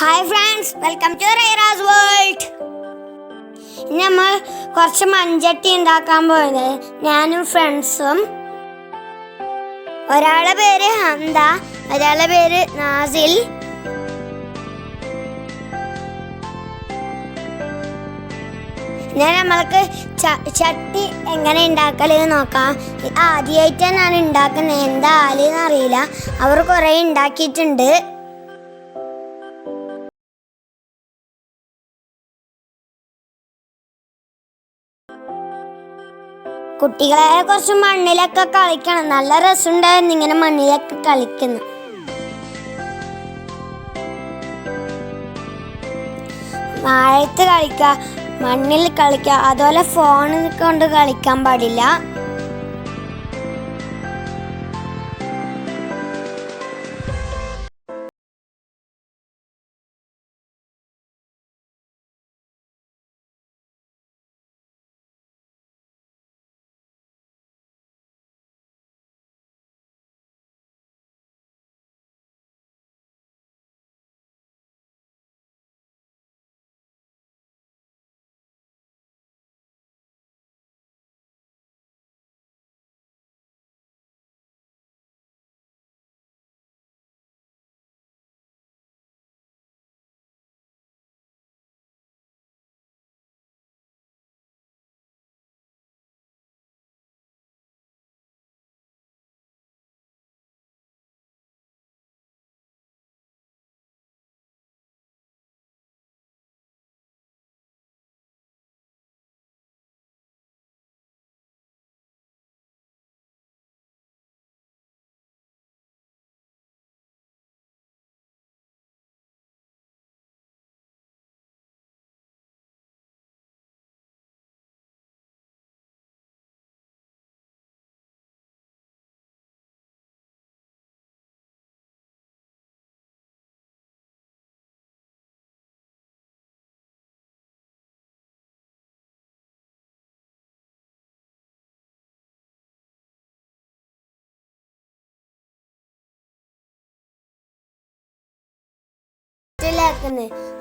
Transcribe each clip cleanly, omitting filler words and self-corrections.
Hi friends, welcome to റൈറാസ് world. ഇനി നമ്മൾ കുറച്ച് മൺചട്ടി ഉണ്ടാക്കാൻ പോകുന്നത് ഞാനും ഫ്രണ്ട്സും. ഒരാളുടെ പേര് ഹംദ, ഒരാളുടെ പേര് നാസിൽ. നമ്മൾക്ക് ചട്ടി എങ്ങനെ ഉണ്ടാക്കലെന്ന് നോക്കാം. ആദ്യമായിട്ടാണ് ഞാൻ ഉണ്ടാക്കുന്നത്, എന്താ ആലെന്ന് അറിയില്ല. അവർ കുറേ ഉണ്ടാക്കിയിട്ടുണ്ട്. കുട്ടികളെ കുറച്ച് മണ്ണിലൊക്കെ കളിക്കണം, നല്ല രസമുണ്ടായിരുന്നു ഇങ്ങനെ മണ്ണിലൊക്കെ കളിക്കുന്നു. മഴയത്ത് കളിക്കുക, മണ്ണിൽ കളിക്കുക, അതുപോലെ ഫോണിൽ കൊണ്ട് കളിക്കാൻ പാടില്ല.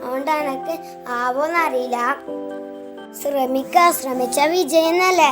അതുകൊണ്ട് എനക്ക് ആവോന്നറിയില്ല. ശ്രമിച്ച വിജയെന്നല്ലേ.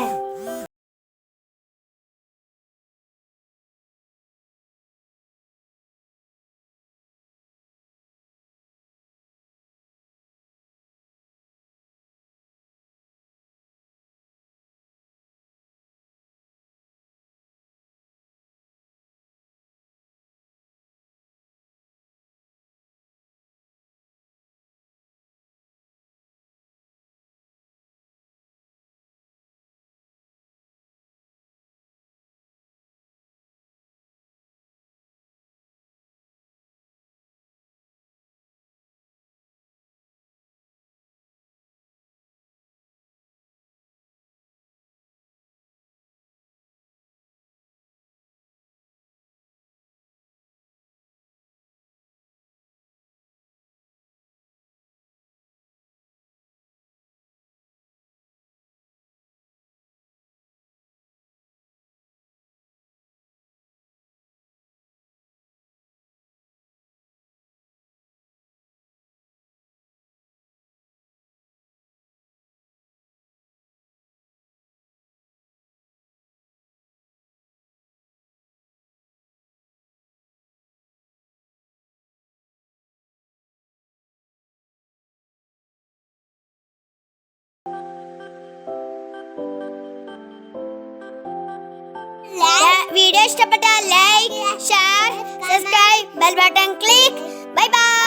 വീഡിയോ ഇഷ്ടപ്പെട്ടാൽ like, share, subscribe, bell button click. Bye bye.